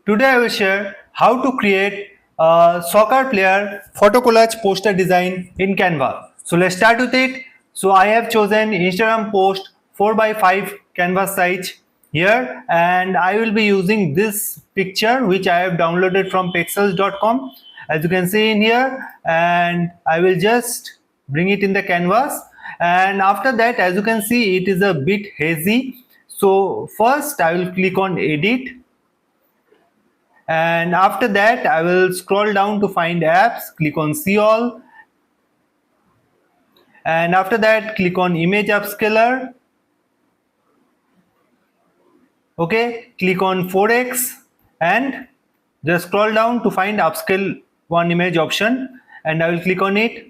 Today I will share how to create a soccer player photo collage poster design in Canva. So let's start with it. So I have chosen Instagram post 4x5 canvas size here, and I will be using this picture which I have downloaded from pixels.com, as you can see in here, and I will just bring it in the canvas. And after that, as you can see, it is a bit hazy. So first I will click on edit, and after that I will scroll down to find apps, click on see all, and after that click on image upscaler. Okay, click on 4x and just scroll down to find upscale one image option, and I will click on it.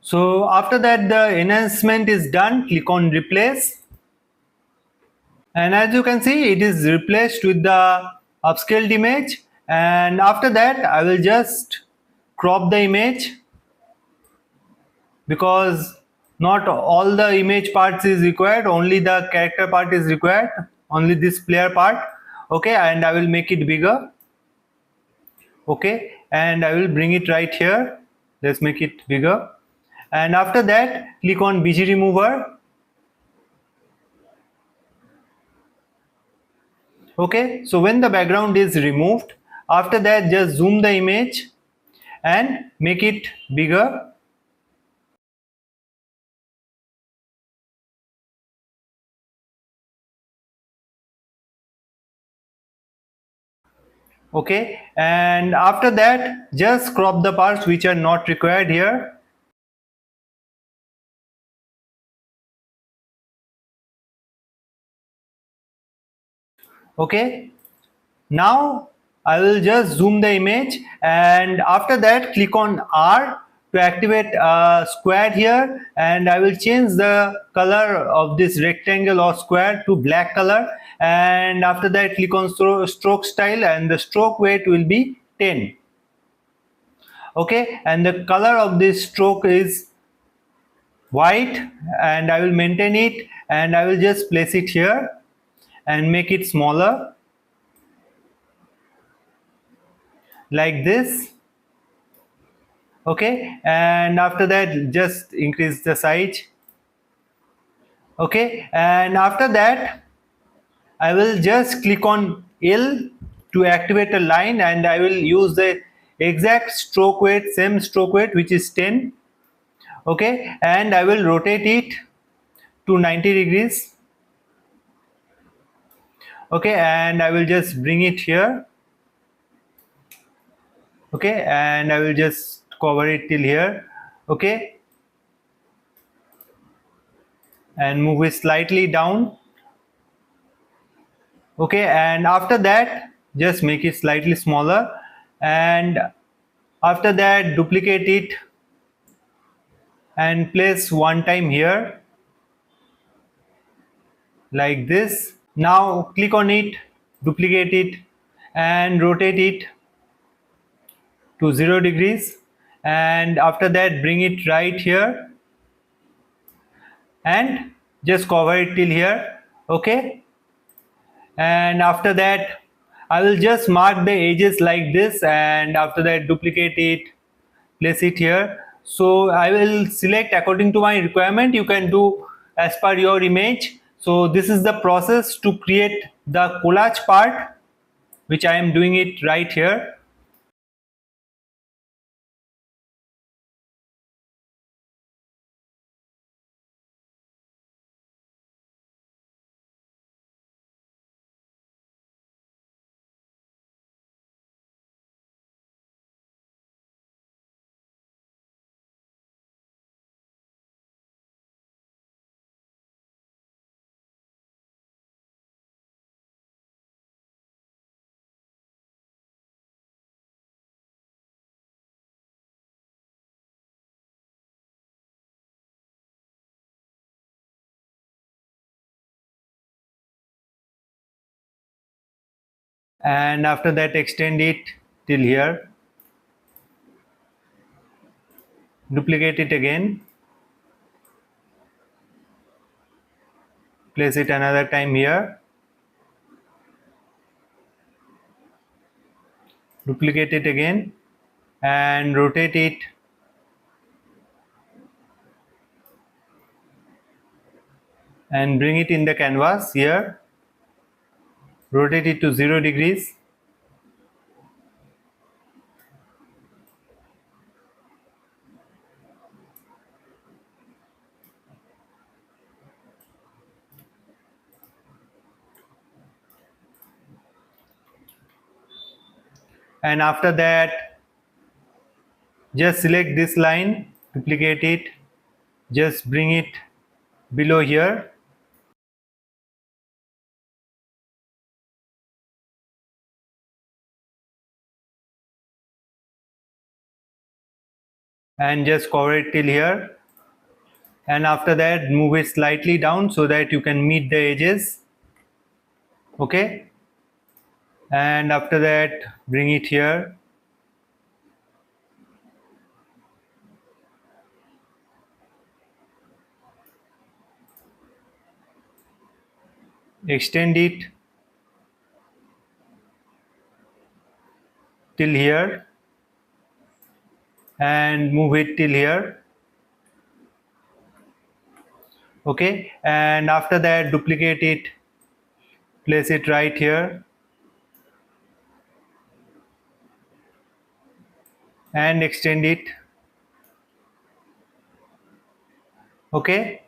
So after that the enhancement is done, click on replace, and as you can see it is replaced with the upscaled image. And after that I will just crop the image, because not all the image parts is required, only the character part is required, only this player part. Okay, and I will make it bigger. Okay, and I will bring it right here. Let's make it bigger, and after that click on BG remover. Okay, so when the background is removed, after that just zoom the image and make it bigger. Okay, and after that just crop the parts which are not required here. Okay, now I will just zoom the image, and after that click on R to activate a square here, and I will change the color of this rectangle or square to black color, and after that click on stroke style, and the stroke weight will be 10. Okay, and the color of this stroke is white, and I will maintain it, and I will just place it here and make it smaller like this. Okay, and after that just increase the size. Okay, and after that I will just click on L to activate a line, and I will use the exact stroke weight, same stroke weight, which is 10. Okay, and I will rotate it to 90 degrees. Okay, and I will just bring it here. Okay, and I will just cover it till here. Okay, and move it slightly down. Okay, and after that just make it slightly smaller, and after that duplicate it and place one time here like this. Now click on it, duplicate it, and rotate it to 0 degrees, and after that bring it right here and just cover it till here. Okay, and after that I will just mark the edges like this, and after that duplicate it, place it here. So I will select according to my requirement, you can do as per your image. So this is the process to create the collage part, which I am doing it right here. And after that extend it till here, duplicate it again, place it another time here, duplicate it again and rotate it and bring it in the canvas here, rotate it to 0 degrees. And after that, just select this line, duplicate it, just bring it below here, and just cover it till here. And after that, move it slightly down so that you can meet the edges. Okay, and after that, bring it here, extend it till here and move it till here. Okay, and after that, duplicate it, place it right here and extend it. Okay,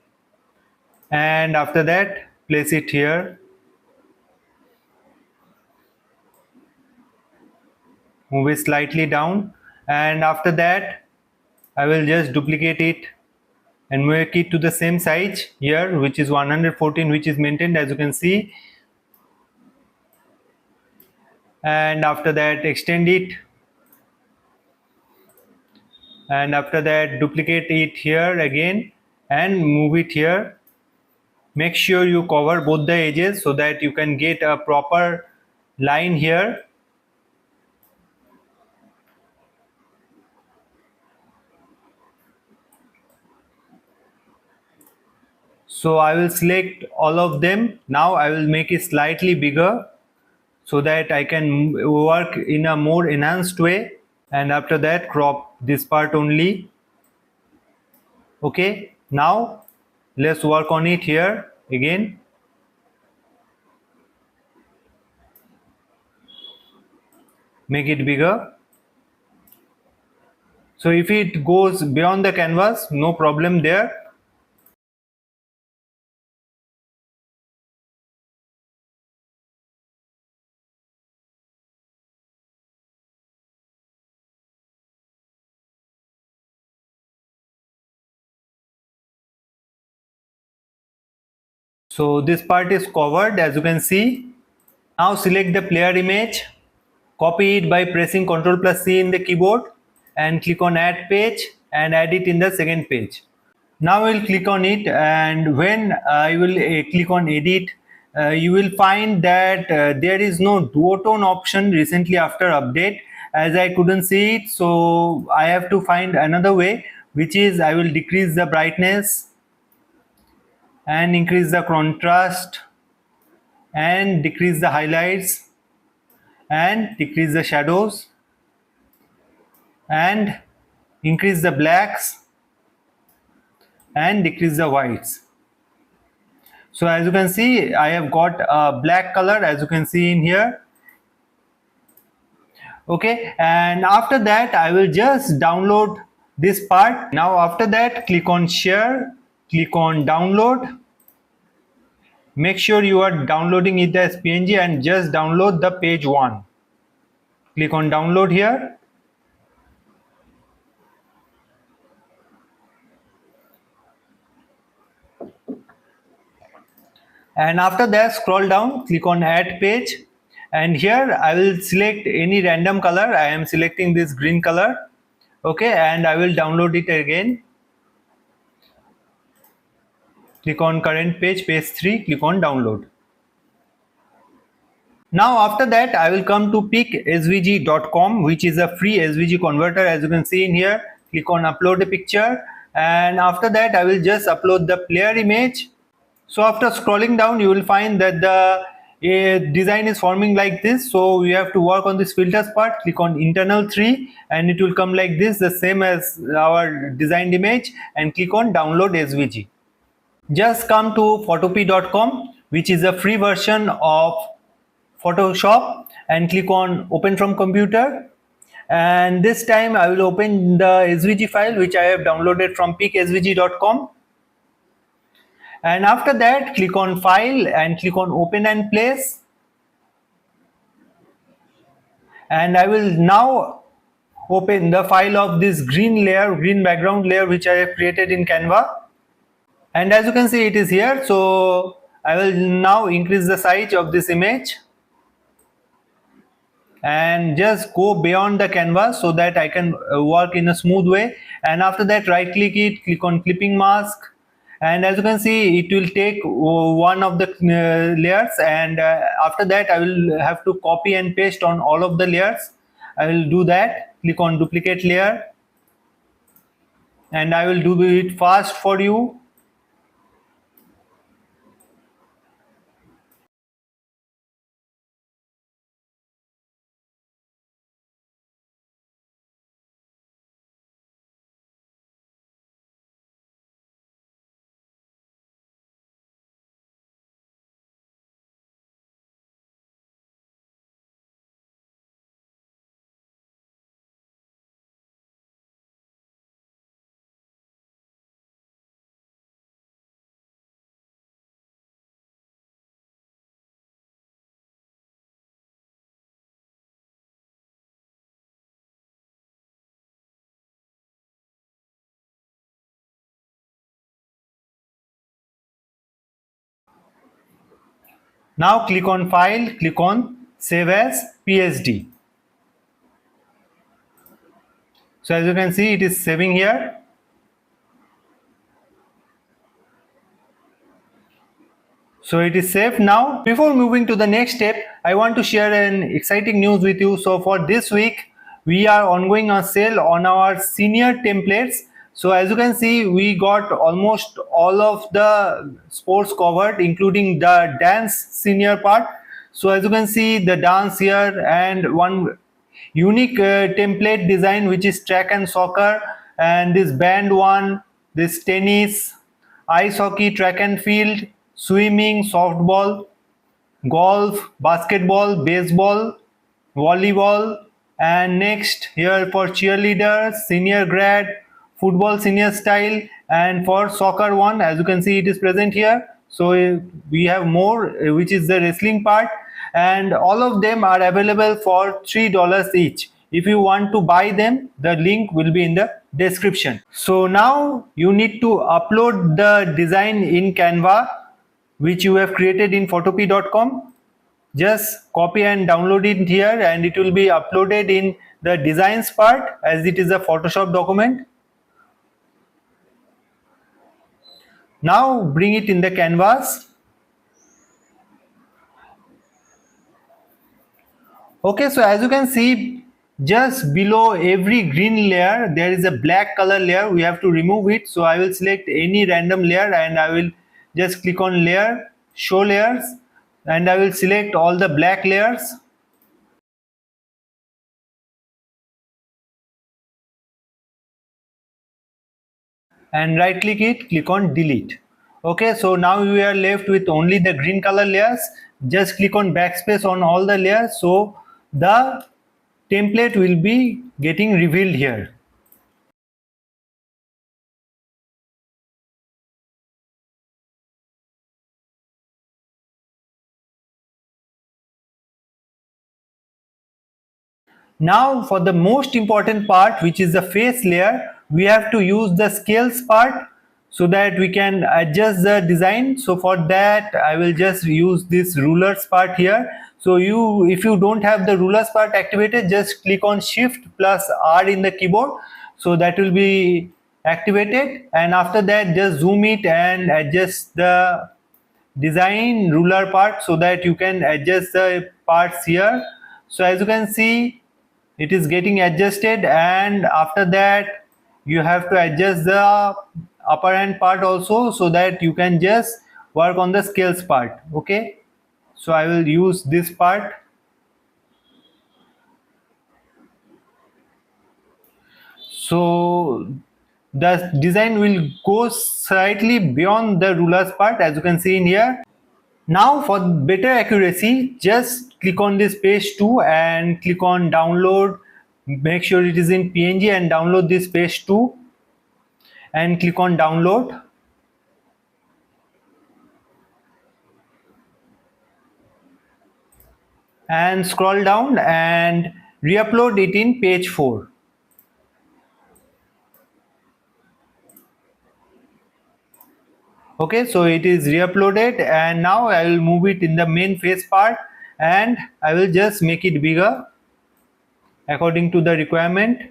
and after that, place it here, move it slightly down, and after that I will just duplicate it and make it to the same size here, which is 114, which is maintained as you can see. And after that, extend it, and after that, duplicate it here again and move it here. Make sure you cover both the edges so that you can get a proper line here. So I will select all of them. Now I will make it slightly bigger so that I can work in a more enhanced way. And after that, crop this part only. Okay, now let's work on it here again. Make it bigger. So if it goes beyond the canvas, no problem there. So this part is covered as you can see. Now select the player image, copy it by pressing Ctrl+C in the keyboard and click on add page and add it in the second page. Now I will click on it, and when I will click on edit, you will find that there is no duotone option recently after update, as I couldn't see it. So I have to find another way, which is I will decrease the brightness and increase the contrast and decrease the highlights and decrease the shadows and increase the blacks and decrease the whites. So as you can see, I have got a black color as you can see in here. Okay, and after that I will just download this part. Now after that, click on share, click on download. Make sure you are downloading it as PNG and just download the page 1. Click on download here. And after that, scroll down, click on add page, and here I will select any random color. I am selecting this green color. Okay, and I will download it again. Click on current page, page 3, click on download. Now after that, I will come to picsvg.com, which is a free SVG converter as you can see in here. Click on upload a picture, and after that I will just upload the player image. So after scrolling down, you will find that the a design is forming like this. So we have to work on this filters part. Click on internal 3 and it will come like this, the same as our designed image, and click on download SVG. Just come to photopea.com, which is a free version of Photoshop, and click on open from computer. And this time I will open the SVG file which I have downloaded from peaksvg.com. And after that, click on file and click on open and place. And I will now open the file of this green layer, green background layer, which I have created in Canva. And as you can see, it is here. So I will now increase the size of this image and just go beyond the canvas so that I can work in a smooth way. And after that, right click it, click on clipping mask, and as you can see, it will take one of the layers, and after that I will have to copy and paste on all of the layers. I will do that. Click on duplicate layer, and I will do it fast for you. Now click on file, click on save as PSD. So as you can see, it is saving here. So it is safe now. Before moving to the next step, I want to share an exciting news with you. So for this week, we are ongoing a sale on our senior templates. So as you can see, we got almost all of the sports covered, including the dance senior part. So as you can see, the dance here, and one unique template design, which is track and soccer, and this band one, this tennis, ice hockey, track and field, swimming, softball, golf, basketball, baseball, volleyball, and next here for cheerleaders, senior grad, football senior style, and for soccer one, as you can see, it is present here. So we have more, which is the wrestling part, and all of them are available for $3 each. If you want to buy them, the link will be in the description. So now you need to upload the design in Canva, which you have created in photopea.com. Just copy and download it here, and it will be uploaded in the designs part, as it is a Photoshop document. Now bring it in the canvas. Okay, so as you can see, just below every green layer there is a black color layer. We have to remove it. So I will select any random layer and I will just click on layer, show layers, and I will select all the black layers. And right click it, click on delete. Okay, so now we are left with only the green color layers. Just click on backspace on all the layers, so the template will be getting revealed here. Now for the most important part, which is the face layer, we have to use the scales part so that we can adjust the design. So for that I will just use this rulers part here. So if you don't have the rulers part activated, just click on Shift plus R in the keyboard, so that will be activated, and after that just zoom it and adjust the design ruler part so that you can adjust the parts here. So as you can see, it is getting adjusted, and after that you have to adjust the upper hand part also, so that you can just work on the scales part. Okay, So I will use this part. So the design will go slightly beyond the rulers part, as you can see in here. Now for better accuracy, just click on this page 2 and click on download. Make sure it is in PNG and download this page 2 and click on download. And scroll down and re-upload it in page 4. Okay, so it is re-uploaded, and now I will move it in the main face part and I will just make it bigger according to the requirement.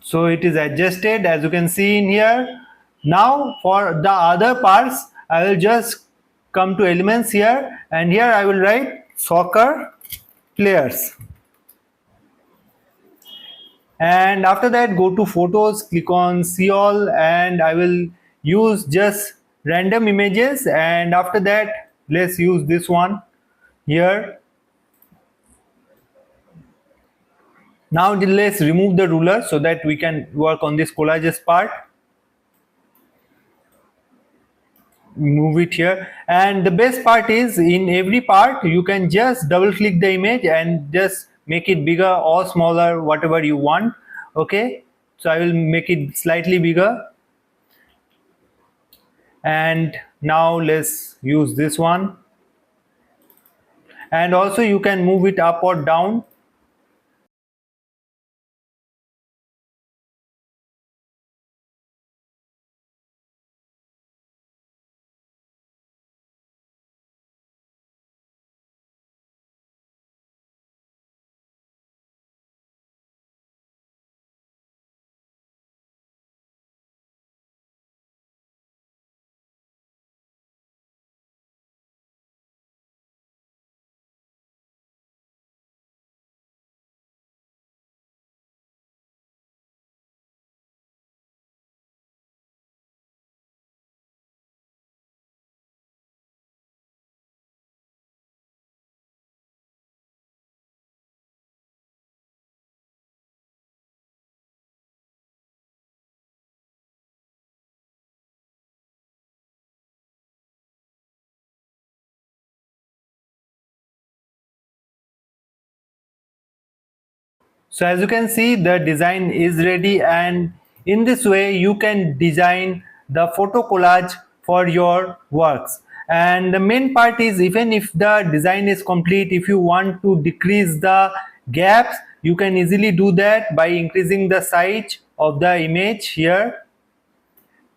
So it is adjusted, as you can see in here. Now for the other parts, I will just come to elements here, and here I will write soccer players. And after that, go to photos, click on see all, and I will use just random images. And after that, let's use this one here. Now let's remove the ruler so that we can work on this collages part. Move it here, and the best part is in every part you can just double click the image and just make it bigger or smaller, whatever you want. Okay, so I will make it slightly bigger, and now let's use this one, and also you can move it up or down. So as you can see, the design is ready, and in this way you can design the photo collage for your works. And the main part is, even if the design is complete, if you want to decrease the gaps, you can easily do that by increasing the size of the image here.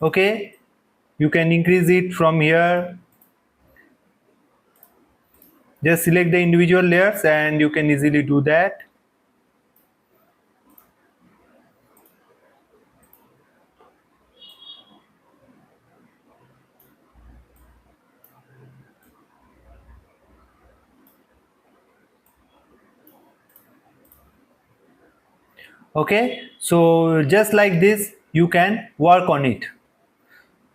Okay, you can increase it from here. Just select the individual layers and you can easily do that. Okay, so just like this you can work on it.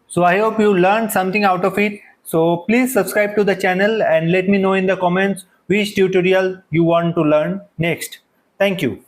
So I hope you learned something out of it. So please subscribe to the channel and let me know in the comments which tutorial you want to learn next. Thank you.